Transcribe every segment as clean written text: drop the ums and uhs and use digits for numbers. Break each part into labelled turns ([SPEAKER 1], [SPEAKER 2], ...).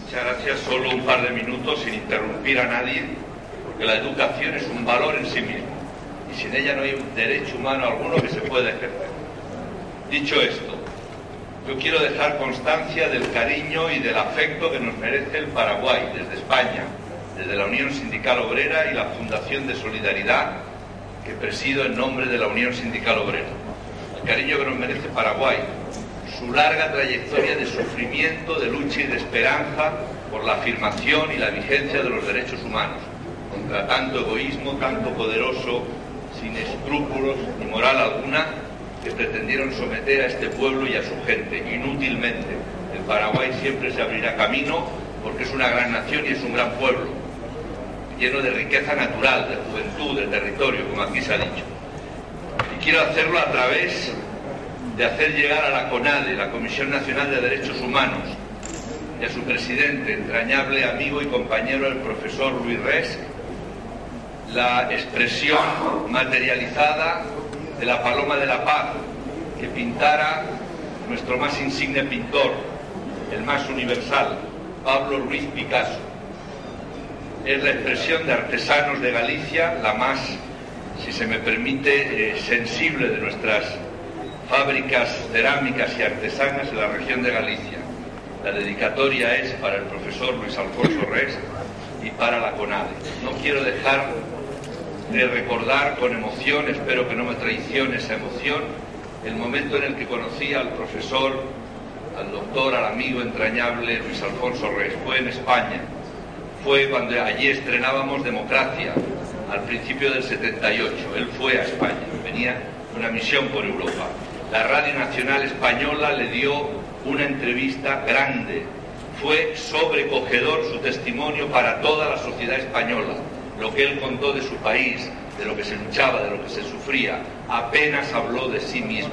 [SPEAKER 1] Muchas gracias. Solo un par de minutos sin interrumpir a nadie, porque la educación es un valor en sí mismo y sin ella no hay un derecho humano alguno que se pueda ejercer. Dicho esto, yo quiero dejar constancia del cariño y del afecto que nos merece el Paraguay desde España, desde la Unión Sindical Obrera y la Fundación de Solidaridad que presido en nombre de la Unión Sindical Obrera. El cariño que nos merece Paraguay, su larga trayectoria de sufrimiento, de lucha y de esperanza por la afirmación y la vigencia de los derechos humanos, contra tanto egoísmo, tanto poderoso, sin escrúpulos ni moral alguna, que pretendieron someter a este pueblo y a su gente inútilmente. El Paraguay siempre se abrirá camino porque es una gran nación y es un gran pueblo, lleno de riqueza natural, de juventud, de territorio, como aquí se ha dicho. Y quiero hacerlo a través de hacer llegar a la CONADE, la Comisión Nacional de Derechos Humanos, y a su presidente, entrañable amigo y compañero, el profesor Luis Res, la expresión materializada de la Paloma de la Paz que pintara nuestro más insigne pintor, el más universal, Pablo Ruiz Picasso. Es la expresión de artesanos de Galicia, la más, si se me permite, sensible de nuestras fábricas cerámicas y artesanas en la región de Galicia. La dedicatoria es para el profesor Luis Alfonso Res y para la CONADE. No quiero dejar de recordar con emoción, espero que no me traicione esa emoción, el momento en el que conocí al profesor, al doctor, al amigo entrañable Luis Alfonso Res. Fue en España, fue cuando allí estrenábamos Democracia, al principio del 78. Él fue a España, venía de una misión por Europa. La Radio Nacional Española le dio una entrevista grande. Fue sobrecogedor su testimonio para toda la sociedad española. Lo que él contó de su país, de lo que se luchaba, de lo que se sufría, apenas habló de sí mismo,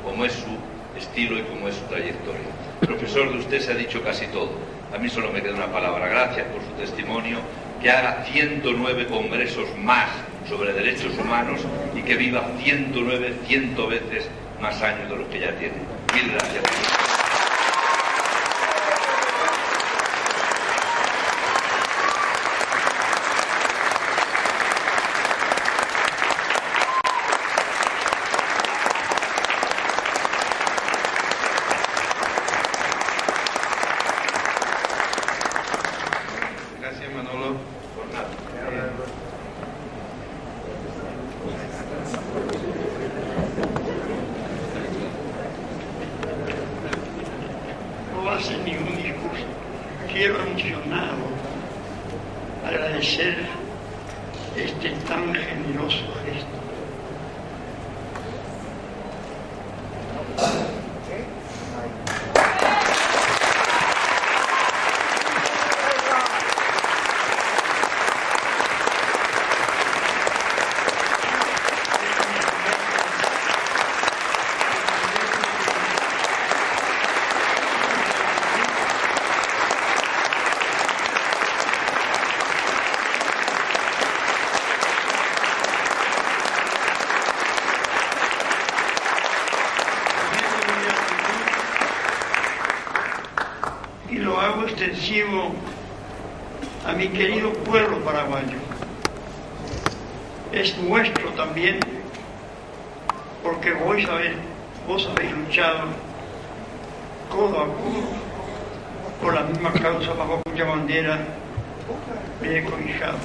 [SPEAKER 1] como es su estilo y como es su trayectoria. Profesor, de usted se ha dicho casi todo. A mí solo me queda una palabra. Gracias por su testimonio. Que haga 109 congresos más sobre derechos humanos y que viva 100 veces más años de los que ya tiene. Mil gracias.
[SPEAKER 2] A mi querido pueblo paraguayo. Es nuestro también, porque vos habéis luchado codo a codo por la misma causa bajo cuya bandera me he cobijado.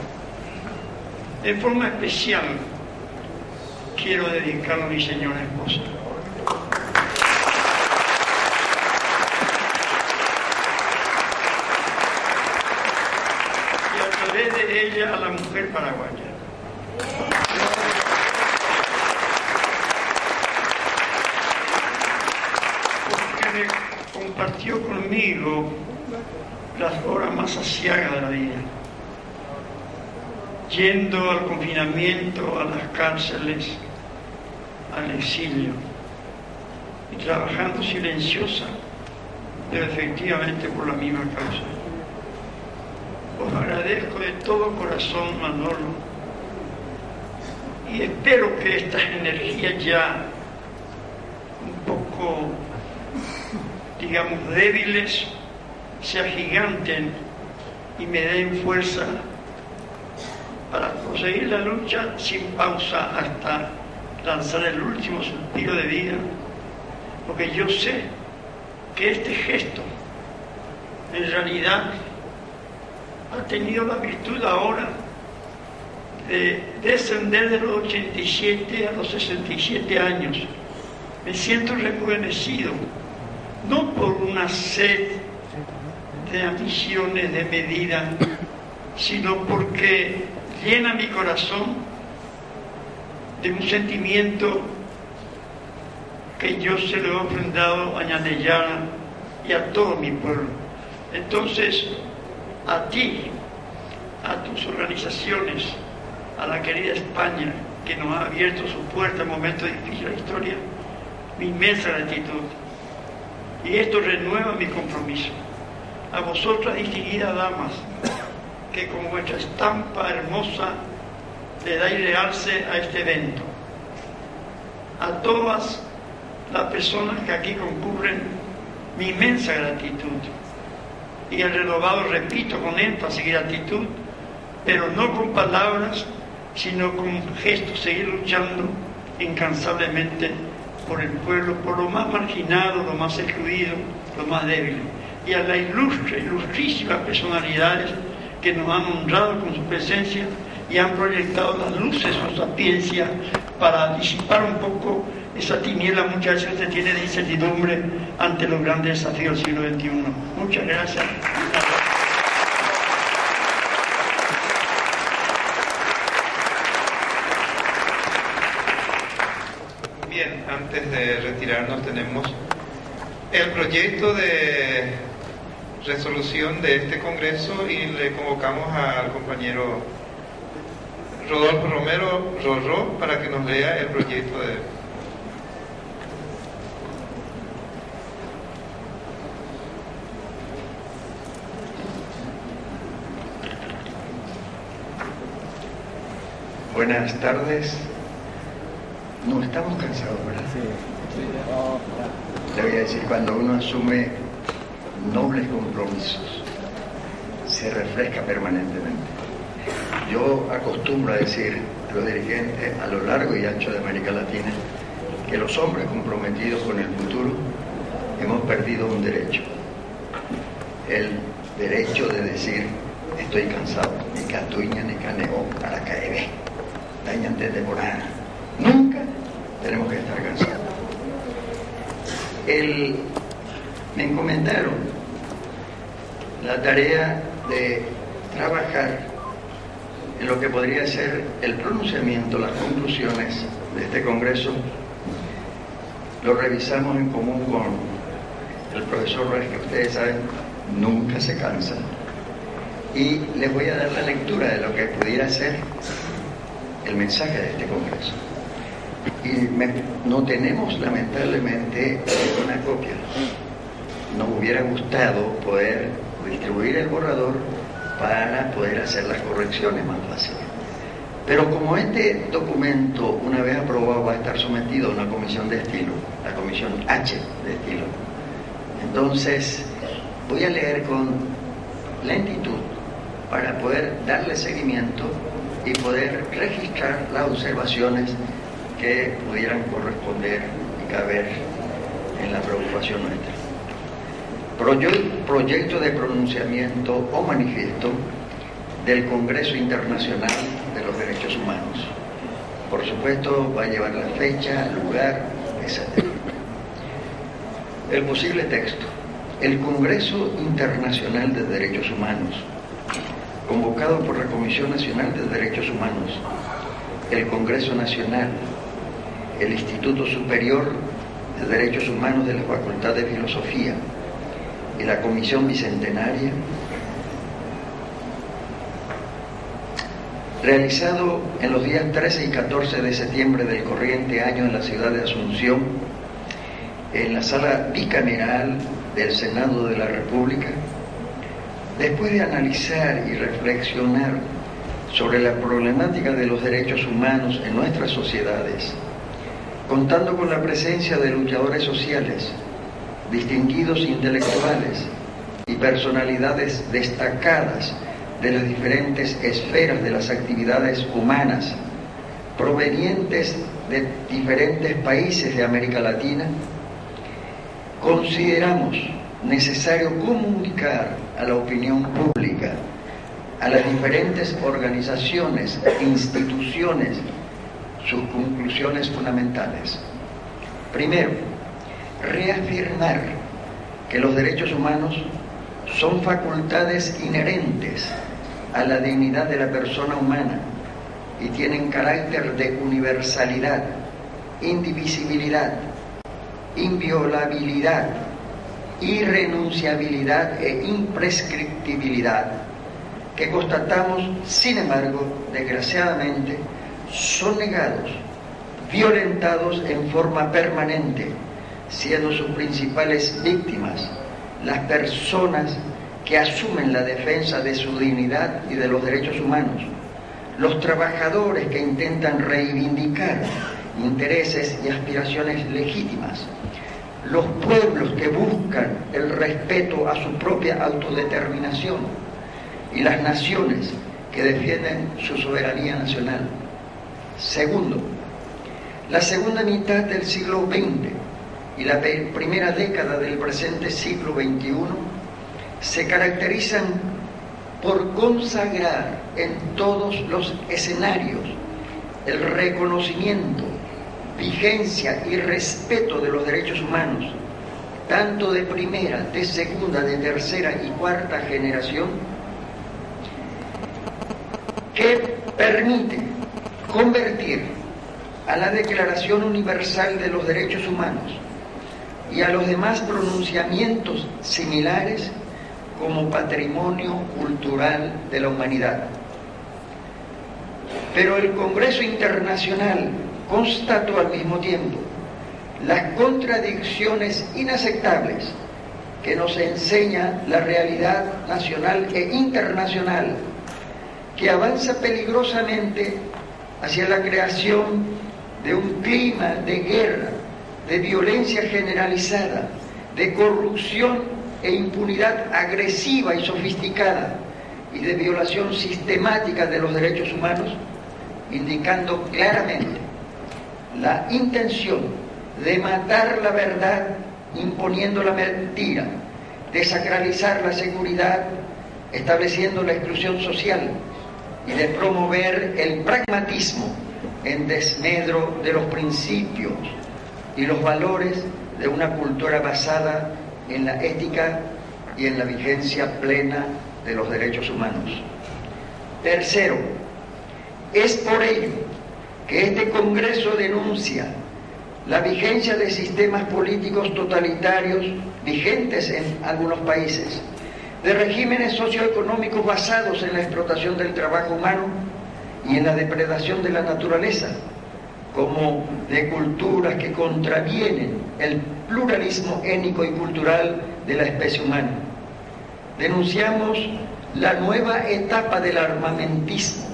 [SPEAKER 2] De forma especial quiero dedicarlo a mi señora esposa. De ella a la mujer paraguaya. Porque compartió conmigo las horas más aciagas de la vida, yendo al confinamiento, a las cárceles, al exilio, y trabajando silenciosa, pero efectivamente por la misma causa. Os agradezco de todo corazón, Manolo, y espero que estas energías ya un poco, digamos, débiles, se agiganten y me den fuerza para proseguir la lucha sin pausa hasta lanzar el último suspiro de vida, porque yo sé que este gesto en realidad ha tenido la virtud ahora de descender de los 87 a los 67 años. Me siento rejuvenecido, no por una sed de ambiciones de medida, sino porque llena mi corazón de un sentimiento que yo se lo he ofrendado a Ñaneyara y a todo mi pueblo. Entonces, a ti, a tus organizaciones, a la querida España, que nos ha abierto su puerta en momentos difíciles de la historia, mi inmensa gratitud. Y esto renueva mi compromiso. A vosotras, distinguidas damas, que con vuestra estampa hermosa le dais realce a este evento. A todas las personas que aquí concurren, mi inmensa gratitud. Y el renovado, repito con énfasis, gratitud, pero no con palabras, sino con gestos, seguir luchando incansablemente por el pueblo, por lo más marginado, lo más excluido, lo más débil. Y a las ilustrísimas personalidades que nos han honrado con su presencia y han proyectado las luces de su sapiencia para disipar un poco esa tiniebla muchas veces que se tiene de incertidumbre ante los grandes desafíos del siglo XXI. Muchas gracias.
[SPEAKER 3] Bien, antes de retirarnos tenemos el proyecto de resolución de este Congreso y le convocamos al compañero Rodolfo Romero Rorró para que nos lea el proyecto de...
[SPEAKER 4] Buenas tardes. No estamos cansados, ¿verdad? Sí. Le voy a decir, cuando uno asume nobles compromisos, se refresca permanentemente. Yo acostumbro a decir a los dirigentes a lo largo y ancho de América Latina que los hombres comprometidos con el futuro hemos perdido un derecho. El derecho de decir, estoy cansado, ni catuña, ni caneó, para caer, dañante temporada. Nunca tenemos que estar cansados. Me encomendaron la tarea de trabajar en lo que podría ser el pronunciamiento, las conclusiones de este Congreso. Lo revisamos en común con el profesor Ruiz, que ustedes saben, nunca se cansa. Y les voy a dar la lectura de lo que pudiera ser el mensaje de este Congreso. Y no tenemos, lamentablemente, una copia. Nos hubiera gustado poder distribuir el borrador para poder hacer las correcciones más fáciles. Pero como este documento, una vez aprobado, va a estar sometido a una comisión de estilo, la comisión H de estilo, entonces voy a leer con lentitud para poder darle seguimiento y poder registrar las observaciones que pudieran corresponder y caber en la preocupación nuestra. Proyecto de pronunciamiento o manifiesto del Congreso Internacional de los Derechos Humanos. Por supuesto, va a llevar la fecha, lugar, etc. El posible texto. El Congreso Internacional de Derechos Humanos, convocado por la Comisión Nacional de Derechos Humanos, el Congreso Nacional, el Instituto Superior de Derechos Humanos de la Facultad de Filosofía y la Comisión Bicentenaria, realizado en los días 13 y 14 de septiembre del corriente año en la ciudad de Asunción, en la sala bicameral del Senado de la República, después de analizar y reflexionar sobre la problemática de los derechos humanos en nuestras sociedades, contando con la presencia de luchadores sociales, distinguidos intelectuales, y personalidades destacadas de las diferentes esferas de las actividades humanas, provenientes de diferentes países de América Latina, consideramos necesario comunicar a la opinión pública, a las diferentes organizaciones e instituciones, sus conclusiones fundamentales. Primero, reafirmar que los derechos humanos son facultades inherentes a la dignidad de la persona humana y tienen carácter de universalidad, indivisibilidad, inviolabilidad, irrenunciabilidad e imprescriptibilidad, que constatamos, sin embargo, desgraciadamente, son negados, violentados en forma permanente, siendo sus principales víctimas las personas que asumen la defensa de su dignidad y de los derechos humanos, los trabajadores que intentan reivindicar intereses y aspiraciones legítimas, los pueblos que buscan el respeto a su propia autodeterminación y las naciones que defienden su soberanía nacional. Segundo, la segunda mitad del siglo XX y la primera década del presente siglo XXI se caracterizan por consagrar en todos los escenarios el reconocimiento, vigencia y respeto de los derechos humanos, tanto de primera, de segunda, de tercera y cuarta generación, que permite convertir a la Declaración Universal de los Derechos Humanos y a los demás pronunciamientos similares como patrimonio cultural de la humanidad. Pero el Congreso Internacional constató al mismo tiempo las contradicciones inaceptables que nos enseña la realidad nacional e internacional, que avanza peligrosamente hacia la creación de un clima de guerra, de violencia generalizada, de corrupción e impunidad agresiva y sofisticada y de violación sistemática de los derechos humanos, indicando claramente la intención de matar la verdad imponiendo la mentira, desacralizar la seguridad estableciendo la exclusión social y de promover el pragmatismo en desmedro de los principios y los valores de una cultura basada en la ética y en la vigencia plena de los derechos humanos. Tercero, es por ello que este Congreso denuncia la vigencia de sistemas políticos totalitarios vigentes en algunos países, de regímenes socioeconómicos basados en la explotación del trabajo humano y en la depredación de la naturaleza, como de culturas que contravienen el pluralismo étnico y cultural de la especie humana. Denunciamos la nueva etapa del armamentismo,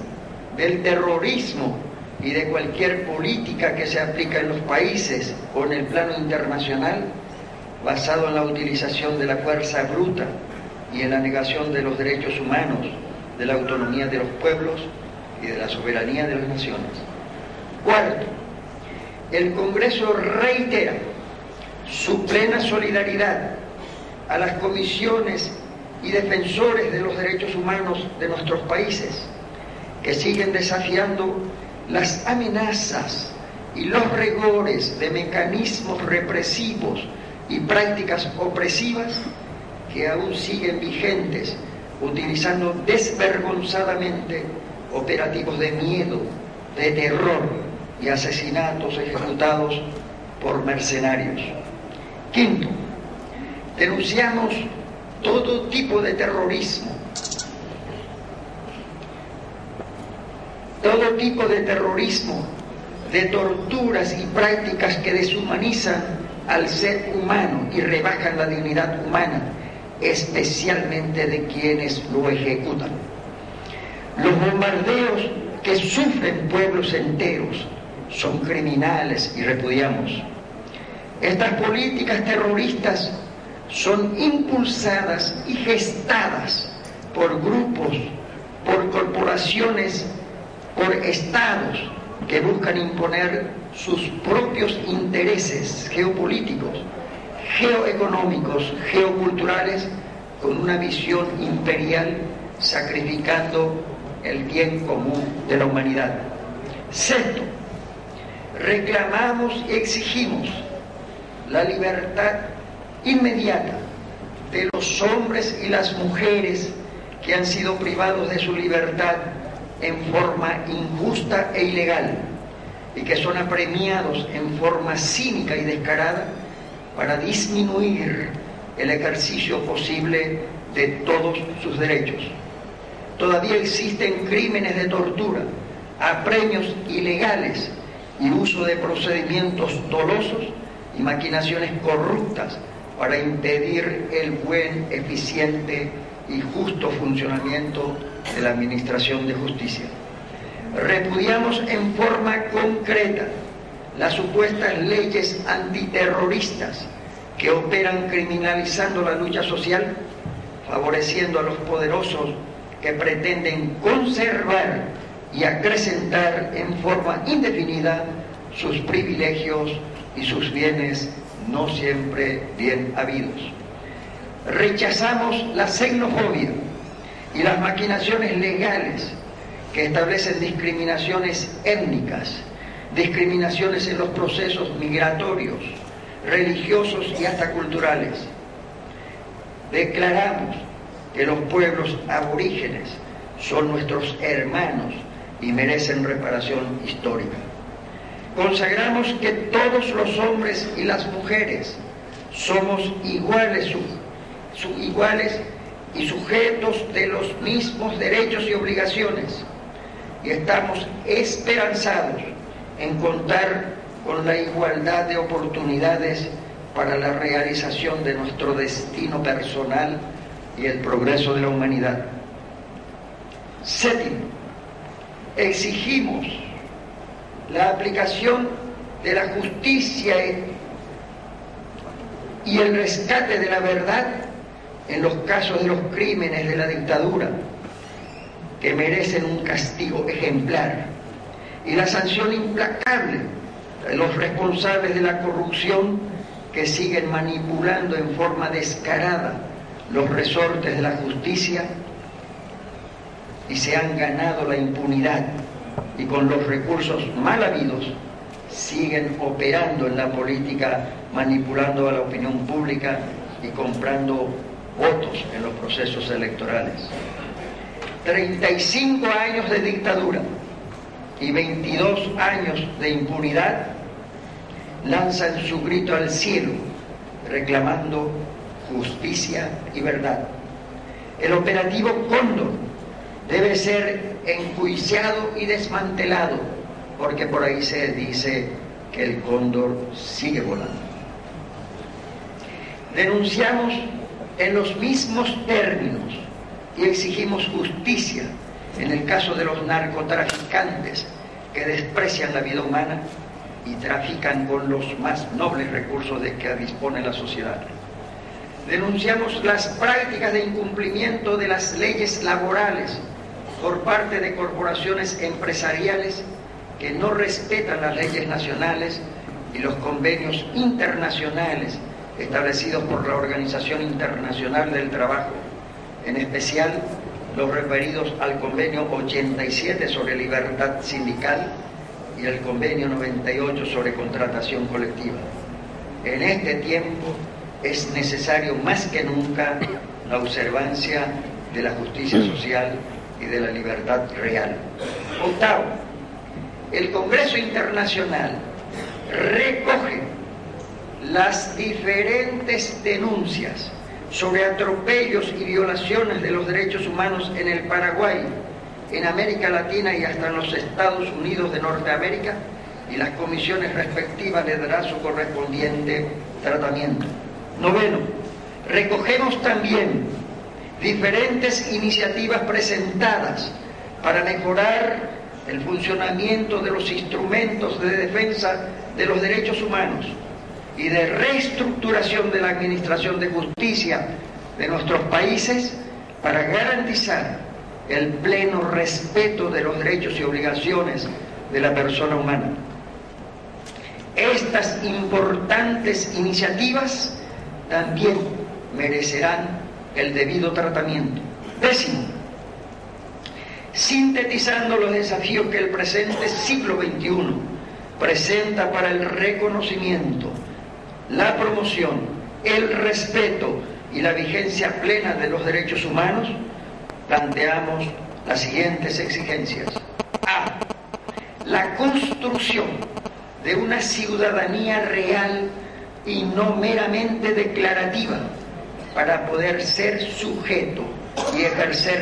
[SPEAKER 4] del terrorismo y de cualquier política que se aplica en los países o en el plano internacional basado en la utilización de la fuerza bruta y en la negación de los derechos humanos, de la autonomía de los pueblos y de la soberanía de las naciones. Cuarto, el Congreso reitera su plena solidaridad a las comisiones y defensores de los derechos humanos de nuestros países, que siguen desafiando las amenazas y los rigores de mecanismos represivos y prácticas opresivas que aún siguen vigentes, utilizando desvergonzadamente operativos de miedo, de terror y asesinatos ejecutados por mercenarios. Quinto, denunciamos todo tipo de terrorismo, de torturas y prácticas que deshumanizan al ser humano y rebajan la dignidad humana, especialmente de quienes lo ejecutan. Los bombardeos que sufren pueblos enteros son criminales y repudiamos. Estas políticas terroristas son impulsadas y gestadas por grupos, por corporaciones, por estados que buscan imponer sus propios intereses geopolíticos, geoeconómicos, geoculturales, con una visión imperial, sacrificando el bien común de la humanidad. Sexto, reclamamos y exigimos la libertad inmediata de los hombres y las mujeres que han sido privados de su libertad en forma injusta e ilegal y que son apremiados en forma cínica y descarada para disminuir el ejercicio posible de todos sus derechos. Todavía existen crímenes de tortura, apremios ilegales y uso de procedimientos dolosos y maquinaciones corruptas para impedir el buen, eficiente y justo funcionamiento de la administración de justicia. Repudiamos en forma concreta las supuestas leyes antiterroristas que operan criminalizando la lucha social, favoreciendo a los poderosos que pretenden conservar y acrecentar en forma indefinida sus privilegios y sus bienes no siempre bien habidos. Rechazamos la xenofobia y las maquinaciones legales que establecen discriminaciones étnicas, discriminaciones en los procesos migratorios, religiosos y hasta culturales. Declaramos que los pueblos aborígenes son nuestros hermanos y merecen reparación histórica. Consagramos que todos los hombres y las mujeres somos iguales y sujetos de los mismos derechos y obligaciones, y estamos esperanzados en contar con la igualdad de oportunidades para la realización de nuestro destino personal y el progreso de la humanidad. Séptimo, exigimos la aplicación de la justicia y el rescate de la verdad en los casos de los crímenes de la dictadura, que merecen un castigo ejemplar, y la sanción implacable de los responsables de la corrupción que siguen manipulando en forma descarada los resortes de la justicia y se han ganado la impunidad, y con los recursos mal habidos siguen operando en la política, manipulando a la opinión pública y comprando votos en los procesos electorales. 35 años de dictadura y 22 años de impunidad lanzan su grito al cielo reclamando justicia y verdad. El operativo Cóndor debe ser enjuiciado y desmantelado, porque por ahí se dice que el cóndor sigue volando. Denunciamos en los mismos términos y exigimos justicia en el caso de los narcotraficantes que desprecian la vida humana y trafican con los más nobles recursos de que dispone la sociedad. Denunciamos las prácticas de incumplimiento de las leyes laborales por parte de corporaciones empresariales que no respetan las leyes nacionales y los convenios internacionales establecidos por la Organización Internacional del Trabajo, en especial los referidos al Convenio 87 sobre libertad sindical y el Convenio 98 sobre contratación colectiva. En este tiempo es necesario más que nunca la observancia de la justicia social y de la libertad real. Octavo, el Congreso Internacional recoge las diferentes denuncias sobre atropellos y violaciones de los derechos humanos en el Paraguay, en América Latina y hasta en los Estados Unidos de Norteamérica, y las comisiones respectivas le darán su correspondiente tratamiento. Noveno, recogemos también diferentes iniciativas presentadas para mejorar el funcionamiento de los instrumentos de defensa de los derechos humanos, y de reestructuración de la administración de justicia de nuestros países para garantizar el pleno respeto de los derechos y obligaciones de la persona humana. Estas importantes iniciativas también merecerán el debido tratamiento. Décimo, sintetizando los desafíos que el presente siglo XXI presenta para el reconocimiento, la promoción, el respeto y la vigencia plena de los derechos humanos, planteamos las siguientes exigencias. A. La construcción de una ciudadanía real y no meramente declarativa para poder ser sujeto y ejercer